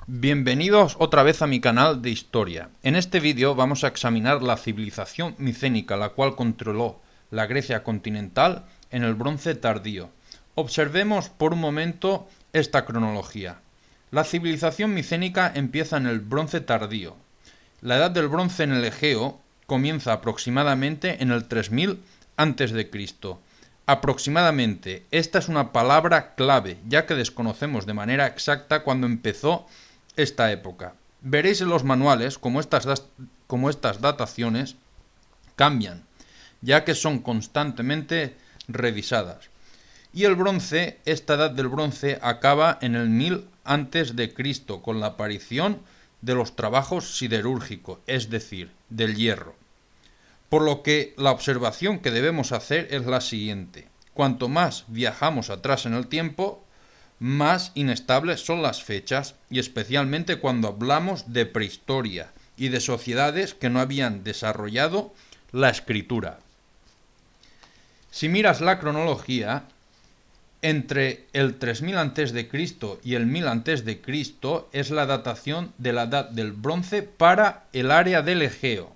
Bienvenidos otra vez a mi canal de historia. En este vídeo vamos a examinar la civilización micénica, la cual controló la Grecia continental en el Bronce tardío. Observemos por un momento esta cronología. La civilización micénica empieza en el Bronce tardío. La edad del bronce en el Egeo comienza aproximadamente en el 3000 a.C. Aproximadamente, esta es una palabra clave, ya que desconocemos de manera exacta cuándo empezó esta época. Veréis en los manuales cómo estas dataciones cambian, ya que son constantemente revisadas. Y el bronce, esta edad del bronce, acaba en el 1000 a.C., con la aparición de los trabajos siderúrgicos, es decir, del hierro. Por lo que la observación que debemos hacer es la siguiente. Cuanto más viajamos atrás en el tiempo, más inestables son las fechas, y especialmente cuando hablamos de prehistoria y de sociedades que no habían desarrollado la escritura. Si miras la cronología, entre el 3000 a.C. y el 1000 a.C. es la datación de la edad del bronce para el área del Egeo.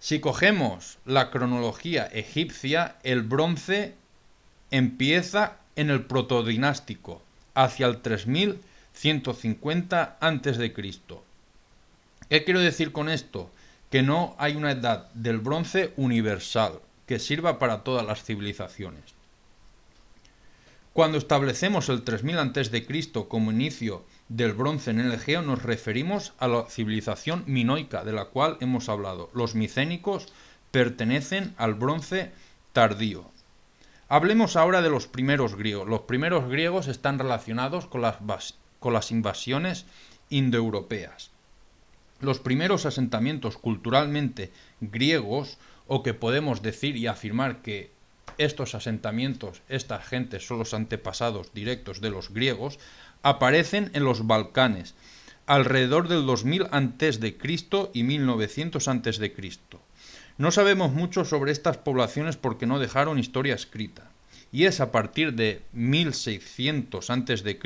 Si cogemos la cronología egipcia, el bronce empieza en el protodinástico, hacia el 3150 a.C. ¿Qué quiero decir con esto? Que no hay una edad del bronce universal que sirva para todas las civilizaciones. Cuando establecemos el 3000 a.C. como inicio del bronce en el Egeo, nos referimos a la civilización minoica de la cual hemos hablado. Los micénicos pertenecen al bronce tardío. Hablemos ahora de los primeros griegos. Los primeros griegos están relacionados con las invasiones indoeuropeas. Los primeros asentamientos culturalmente griegos, o que podemos decir y afirmar que estos asentamientos, estas gentes son los antepasados directos de los griegos, aparecen en los Balcanes, alrededor del 2000 a.C. y 1900 a.C. No sabemos mucho sobre estas poblaciones porque no dejaron historia escrita, y es a partir de 1600 a.C.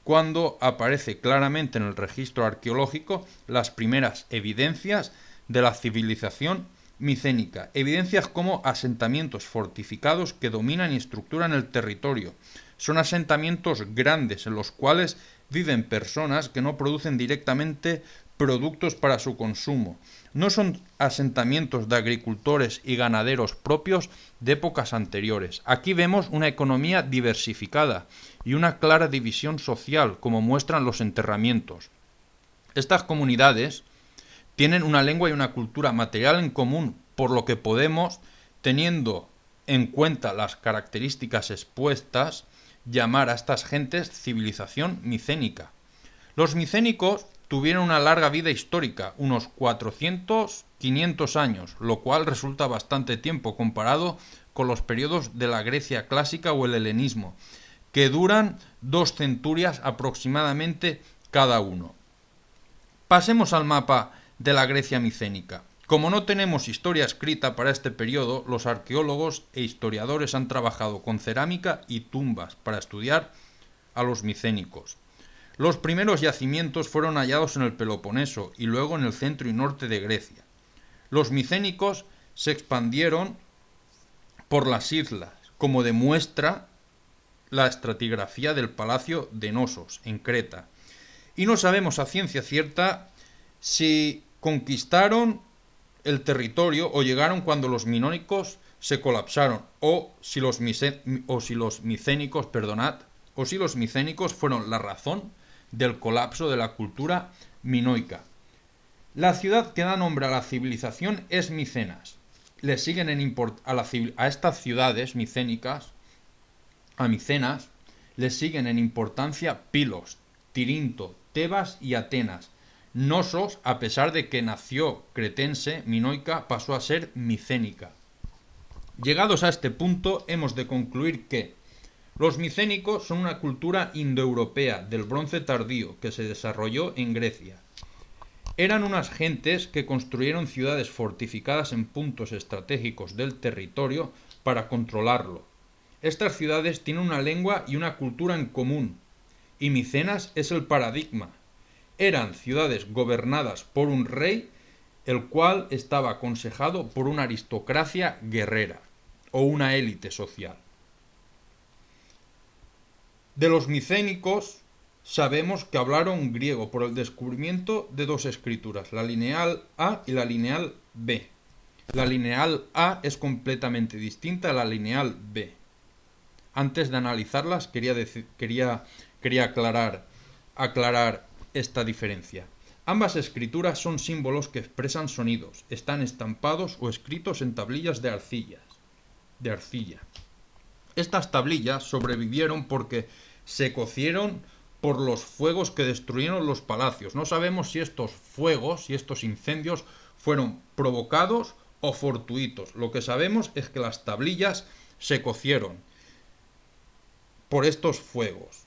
cuando aparece claramente en el registro arqueológico las primeras evidencias de la civilización micénica, evidencias como asentamientos fortificados que dominan y estructuran el territorio. Son asentamientos grandes en los cuales viven personas que no producen directamente productos para su consumo. No son asentamientos de agricultores y ganaderos propios de épocas anteriores. Aquí vemos una economía diversificada y una clara división social, como muestran los enterramientos. Estas comunidades tienen una lengua y una cultura material en común, por lo que podemos, teniendo en cuenta las características expuestas, llamar a estas gentes civilización micénica. Los micénicos tuvieron una larga vida histórica, unos 400-500 años, lo cual resulta bastante tiempo comparado con los periodos de la Grecia clásica o el helenismo, que duran 2 centurias aproximadamente cada uno. Pasemos al mapa de la Grecia micénica. Como no tenemos historia escrita para este periodo, los arqueólogos e historiadores han trabajado con cerámica y tumbas para estudiar a los micénicos. Los primeros yacimientos fueron hallados en el Peloponeso y luego en el centro y norte de Grecia. Los micénicos se expandieron por las islas, como demuestra la estratigrafía del palacio de Nosos, en Creta. Y no sabemos a ciencia cierta si conquistaron el territorio o llegaron cuando los micénicos se colapsaron, o si los micénicos fueron la razón del colapso de la cultura minoica. La ciudad que da nombre a la civilización es Micenas. Le siguen a estas ciudades micénicas, a Micenas, le siguen en importancia Pilos, Tirinto, Tebas y Atenas. Nosos, a pesar de que nació cretense, minoica, pasó a ser micénica. Llegados a este punto, hemos de concluir que los micénicos son una cultura indoeuropea del bronce tardío que se desarrolló en Grecia. Eran unas gentes que construyeron ciudades fortificadas en puntos estratégicos del territorio para controlarlo. Estas ciudades tienen una lengua y una cultura en común, y Micenas es el paradigma eran ciudades gobernadas por un rey, el cual estaba aconsejado por una aristocracia guerrera o una élite social. De los micénicos sabemos que hablaron griego por el descubrimiento de dos escrituras, la lineal A y la lineal B. La lineal A es completamente distinta a la lineal B. Antes de analizarlas quería aclarar esta diferencia. Ambas escrituras son símbolos que expresan sonidos, están estampados o escritos en tablillas de arcilla. Estas tablillas sobrevivieron porque se cocieron por los fuegos que destruyeron los palacios. No sabemos si estos fuegos, si estos incendios fueron provocados o fortuitos. Lo que sabemos es que las tablillas se cocieron por estos fuegos,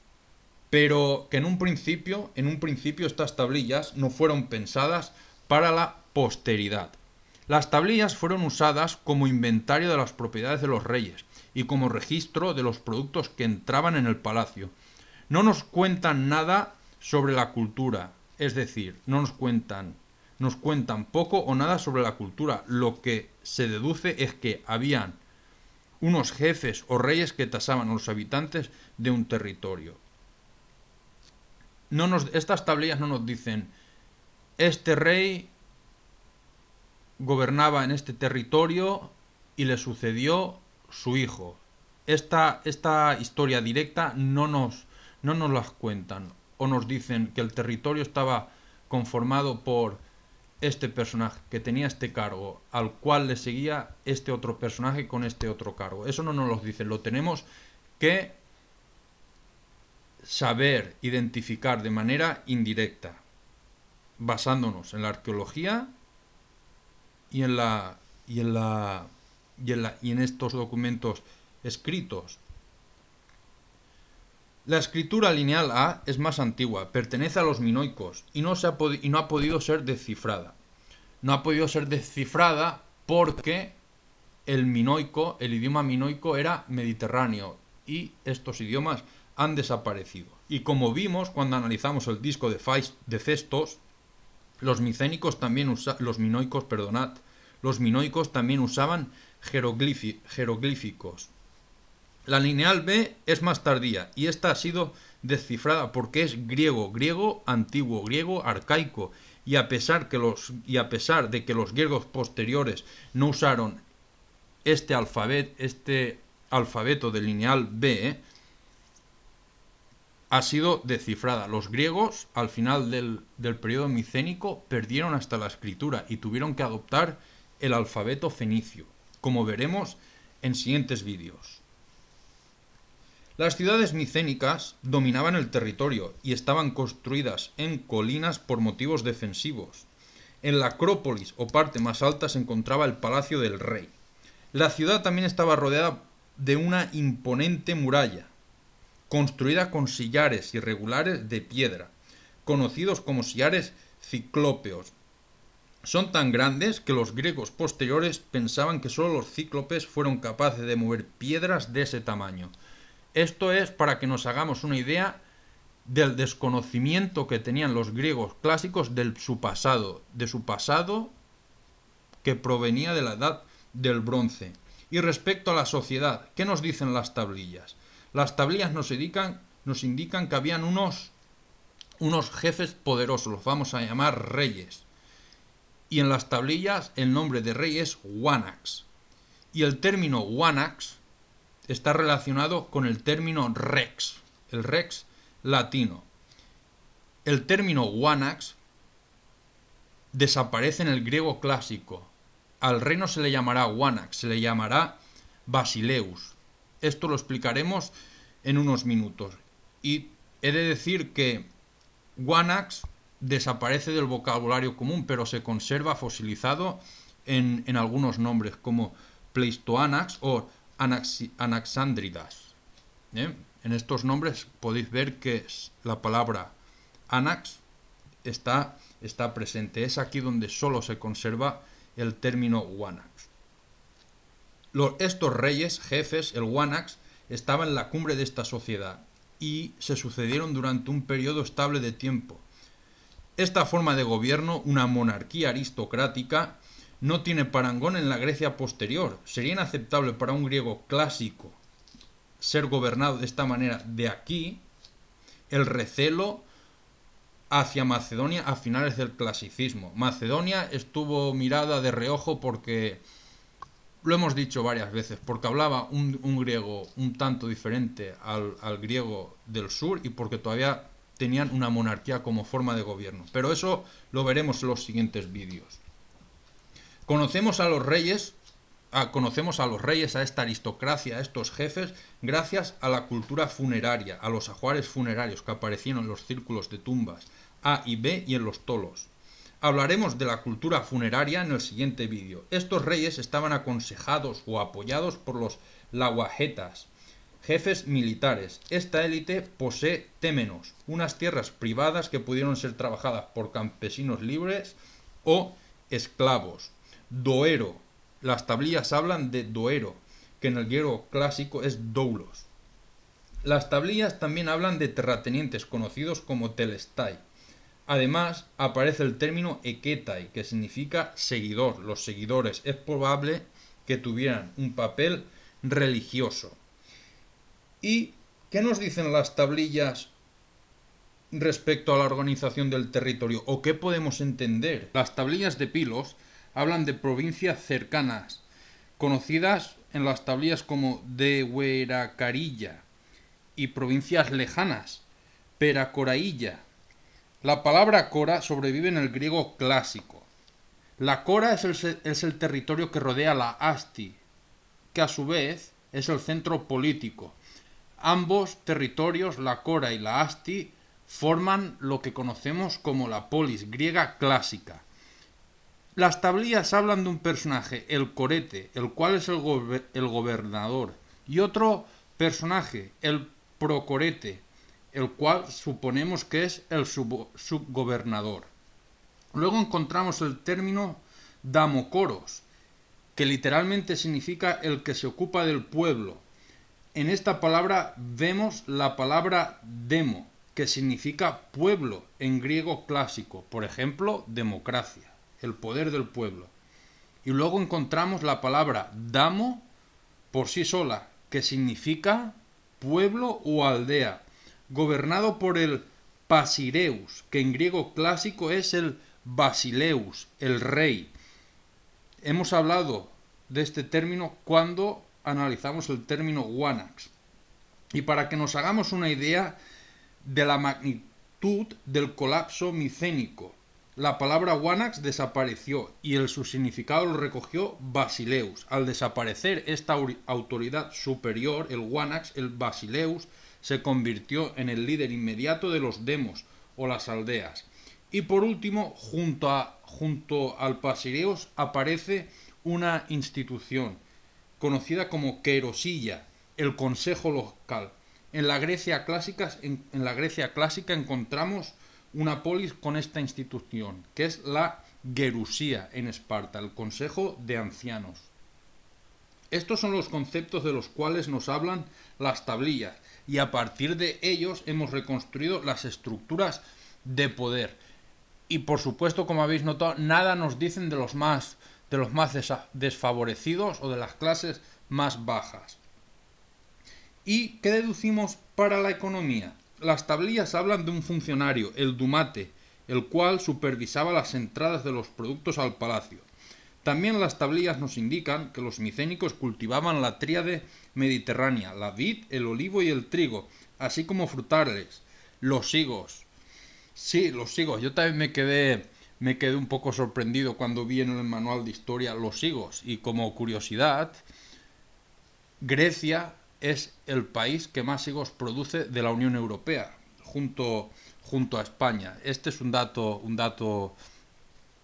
pero que en un principio estas tablillas no fueron pensadas para la posteridad. Las tablillas fueron usadas como inventario de las propiedades de los reyes y como registro de los productos que entraban en el palacio. No nos cuentan nada sobre la cultura, es decir, nos cuentan poco o nada sobre la cultura. Lo que se deduce es que habían unos jefes o reyes que tasaban a los habitantes de un territorio. Estas tablillas no nos dicen, este rey gobernaba en este territorio y le sucedió su hijo. Esta historia directa no nos las cuentan, o nos dicen que el territorio estaba conformado por este personaje que tenía este cargo, al cual le seguía este otro personaje con este otro cargo. Eso no nos lo dicen, lo tenemos que saber identificar de manera indirecta, basándonos en la arqueología y en estos documentos escritos. La escritura lineal A es más antigua, pertenece a los minoicos y no ha podido ser descifrada. No ha podido ser descifrada porque el idioma minoico era mediterráneo y estos idiomas han desaparecido. Y como vimos cuando analizamos el disco de Cestos, los minoicos también usaban jeroglíficos. La lineal B es más tardía y esta ha sido descifrada porque es griego antiguo, griego arcaico, y a pesar de que los griegos posteriores no usaron este alfabeto de lineal B, ha sido descifrada. Los griegos, al final del periodo micénico, perdieron hasta la escritura y tuvieron que adoptar el alfabeto fenicio, como veremos en siguientes vídeos. Las ciudades micénicas dominaban el territorio y estaban construidas en colinas por motivos defensivos. En la Acrópolis o parte más alta se encontraba el palacio del rey. La ciudad también estaba rodeada de una imponente muralla, construida con sillares irregulares de piedra, conocidos como sillares ciclópeos. Son tan grandes que los griegos posteriores pensaban que solo los cíclopes fueron capaces de mover piedras de ese tamaño. Esto es para que nos hagamos una idea del desconocimiento que tenían los griegos clásicos de su pasado que provenía de la edad del bronce. Y respecto a la sociedad, ¿qué nos dicen las tablillas? Las tablillas nos indican que habían unos jefes poderosos, los vamos a llamar reyes. Y en las tablillas el nombre de rey es Wanax. Y el término Wanax está relacionado con el término rex, el rex latino. El término Wanax desaparece en el griego clásico. Al rey no se le llamará Wanax, se le llamará Basileus. Esto lo explicaremos en unos minutos. Y he de decir que Wanax desaparece del vocabulario común, pero se conserva fosilizado en algunos nombres, como Pleistoanax o Anaxandridas. En estos nombres podéis ver que la palabra anax está presente. Es aquí donde solo se conserva el término Wanax. Estos reyes, jefes, el Wanax, estaban en la cumbre de esta sociedad y se sucedieron durante un periodo estable de tiempo. Esta forma de gobierno, una monarquía aristocrática, no tiene parangón en la Grecia posterior. Sería inaceptable para un griego clásico ser gobernado de esta manera. De aquí el recelo hacia Macedonia a finales del clasicismo. Macedonia estuvo mirada de reojo porque, lo hemos dicho varias veces, porque hablaba un griego un tanto diferente al griego del sur y porque todavía tenían una monarquía como forma de gobierno. Pero eso lo veremos en los siguientes vídeos. Conocemos a los reyes, a esta aristocracia, a estos jefes, gracias a la cultura funeraria, a los ajuares funerarios que aparecieron en los círculos de tumbas A y B y en los tolos. Hablaremos de la cultura funeraria en el siguiente vídeo. Estos reyes estaban aconsejados o apoyados por los lauajetas, jefes militares. Esta élite posee témenos, unas tierras privadas que pudieron ser trabajadas por campesinos libres o esclavos. Doero. Las tablillas hablan de Doero, que en el griego clásico es doulos. Las tablillas también hablan de terratenientes conocidos como telestai. Además, aparece el término eketai, que significa seguidor. Los seguidores es probable que tuvieran un papel religioso. ¿Y qué nos dicen las tablillas respecto a la organización del territorio? ¿O qué podemos entender? Las tablillas de Pilos hablan de provincias cercanas, conocidas en las tablillas como de Hueracarilla, y provincias lejanas, Peracorailla. La palabra cora sobrevive en el griego clásico. La cora es el territorio que rodea la Asti, que a su vez es el centro político. Ambos territorios, la cora y la Asti, forman lo que conocemos como la polis griega clásica. Las tablillas hablan de un personaje, el corete, el cual es el gobernador, y otro personaje, el procorete, el cual suponemos que es el subgobernador. Luego encontramos el término damocoros, que literalmente significa el que se ocupa del pueblo. En esta palabra vemos la palabra demo, que significa pueblo en griego clásico, por ejemplo, democracia, el poder del pueblo. Y luego encontramos la palabra damo por sí sola, que significa pueblo o aldea, gobernado por el Pasireus, que en griego clásico es el Basileus, el rey. Hemos hablado de este término cuando analizamos el término Wanax. Y para que nos hagamos una idea de la magnitud del colapso micénico, la palabra Wanax desapareció y su significado lo recogió Basileus. Al desaparecer esta autoridad superior, el Wanax, el Basileus, se convirtió en el líder inmediato de los demos o las aldeas. Y por último, junto al Pasireus aparece una institución conocida como Querosilla, el consejo local. En la Grecia clásica encontramos una polis con esta institución, que es la Gerusía en Esparta, el consejo de ancianos. Estos son los conceptos de los cuales nos hablan las tablillas, y a partir de ellos hemos reconstruido las estructuras de poder. Y por supuesto, como habéis notado, nada nos dicen de los más desfavorecidos o de las clases más bajas. ¿Y qué deducimos para la economía? Las tablillas hablan de un funcionario, el dumate, el cual supervisaba las entradas de los productos al palacio. También las tablillas nos indican que los micénicos cultivaban la tríade mediterránea, la vid, el olivo y el trigo, así como frutales, los higos. Sí, los higos. Yo también me quedé un poco sorprendido cuando vi en el manual de historia los higos. Y como curiosidad, Grecia es el país que más higos produce de la Unión Europea, junto a España. Este es un dato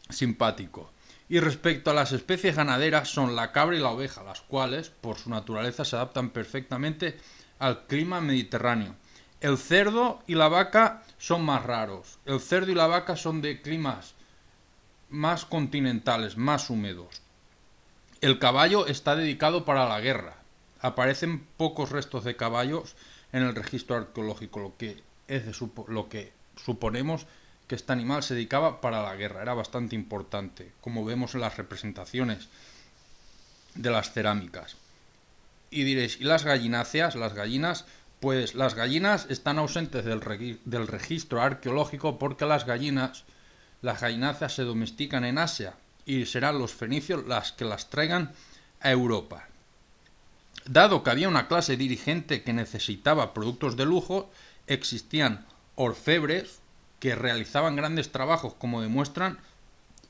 simpático. Y respecto a las especies ganaderas, son la cabra y la oveja, las cuales, por su naturaleza, se adaptan perfectamente al clima mediterráneo. El cerdo y la vaca son más raros. El cerdo y la vaca son de climas más continentales, más húmedos. El caballo está dedicado para la guerra. Aparecen pocos restos de caballos en el registro arqueológico, lo que suponemos que este animal se dedicaba para la guerra, era bastante importante, como vemos en las representaciones de las cerámicas. Y diréis, ¿y las gallináceas? Las gallinas, pues las gallinas están ausentes del registro arqueológico porque las gallináceas se domestican en Asia y serán los fenicios las que las traigan a Europa. Dado que había una clase dirigente que necesitaba productos de lujo, existían orfebres que realizaban grandes trabajos, como demuestran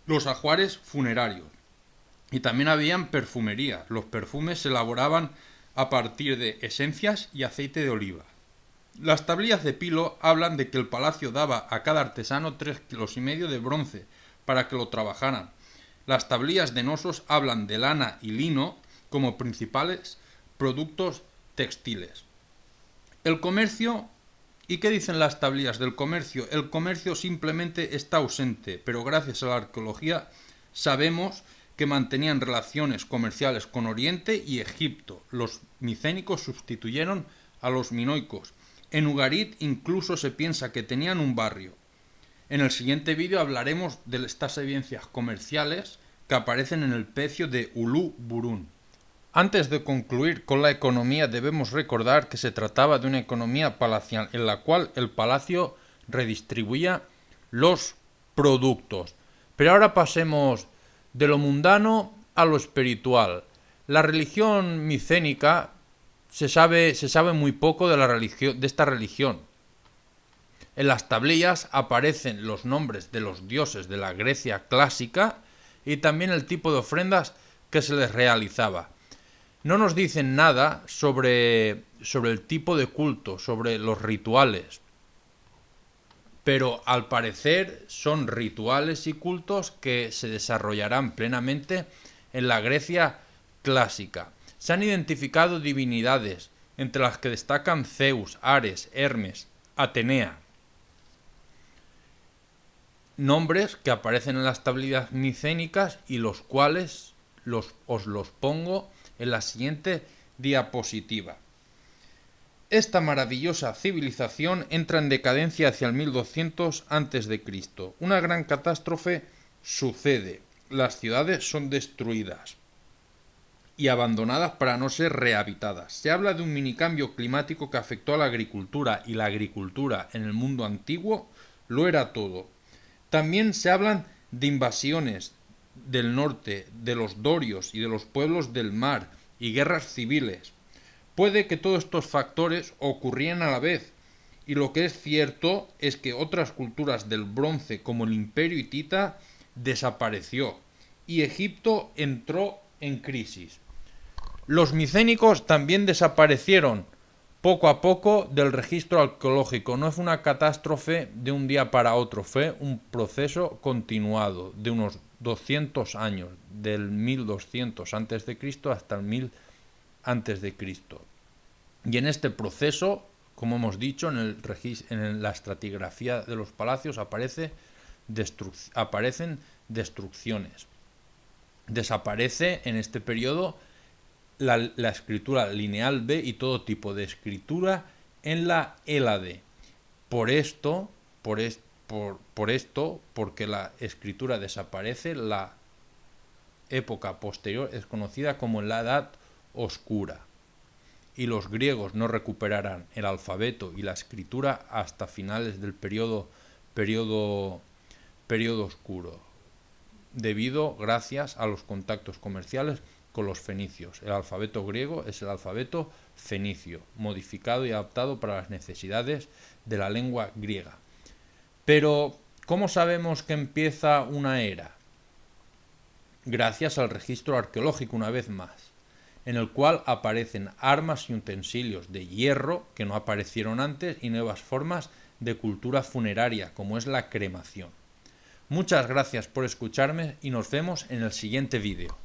los ajuares funerarios. Y también habían perfumería. Los perfumes se elaboraban a partir de esencias y aceite de oliva. Las tablillas de Pilo hablan de que el palacio daba a cada artesano 3,5 kilos de bronce para que lo trabajaran. Las tablillas de Nosos hablan de lana y lino como principales productos textiles. El comercio. ¿Y qué dicen las tablillas del comercio? El comercio simplemente está ausente, pero gracias a la arqueología sabemos que mantenían relaciones comerciales con Oriente y Egipto. Los micénicos sustituyeron a los minoicos. En Ugarit incluso se piensa que tenían un barrio. En el siguiente vídeo hablaremos de estas evidencias comerciales que aparecen en el pecio de Ulu Burun. Antes de concluir con la economía debemos recordar que se trataba de una economía palacial en la cual el palacio redistribuía los productos. Pero ahora pasemos de lo mundano a lo espiritual. La religión micénica se sabe muy poco de esta religión. En las tablillas aparecen los nombres de los dioses de la Grecia clásica y también el tipo de ofrendas que se les realizaba. No nos dicen nada sobre el tipo de culto, sobre los rituales, pero al parecer son rituales y cultos que se desarrollarán plenamente en la Grecia clásica. Se han identificado divinidades, entre las que destacan Zeus, Ares, Hermes, Atenea. Nombres que aparecen en las tablillas micénicas y los cuales os los pongo en la siguiente diapositiva. Esta maravillosa civilización entra en decadencia hacia el 1200 a.C. Una gran catástrofe sucede. Las ciudades son destruidas y abandonadas para no ser rehabitadas. Se habla de un minicambio climático que afectó a la agricultura, y la agricultura en el mundo antiguo lo era todo. También se hablan de invasiones del norte, de los dorios y de los pueblos del mar, y guerras civiles. Puede que todos estos factores ocurrieran a la vez, y lo que es cierto es que otras culturas del bronce, como el Imperio hitita, desapareció, y Egipto entró en crisis. Los micénicos también desaparecieron poco a poco del registro arqueológico. No fue una catástrofe de un día para otro, fue un proceso continuado de unos 200 años, del 1200 a.C. hasta el 1000 a.C. Y en este proceso, como hemos dicho, en la estratigrafía de los palacios aparecen destrucciones. Desaparece en este periodo la escritura lineal B y todo tipo de escritura en la Hélade. Porque la escritura desaparece, la época posterior es conocida como la Edad Oscura. Y los griegos no recuperarán el alfabeto y la escritura hasta finales del periodo oscuro, gracias a los contactos comerciales con los fenicios. El alfabeto griego es el alfabeto fenicio, modificado y adaptado para las necesidades de la lengua griega. Pero, ¿cómo sabemos que empieza una era? Gracias al registro arqueológico, una vez más, en el cual aparecen armas y utensilios de hierro que no aparecieron antes y nuevas formas de cultura funeraria, como es la cremación. Muchas gracias por escucharme y nos vemos en el siguiente vídeo.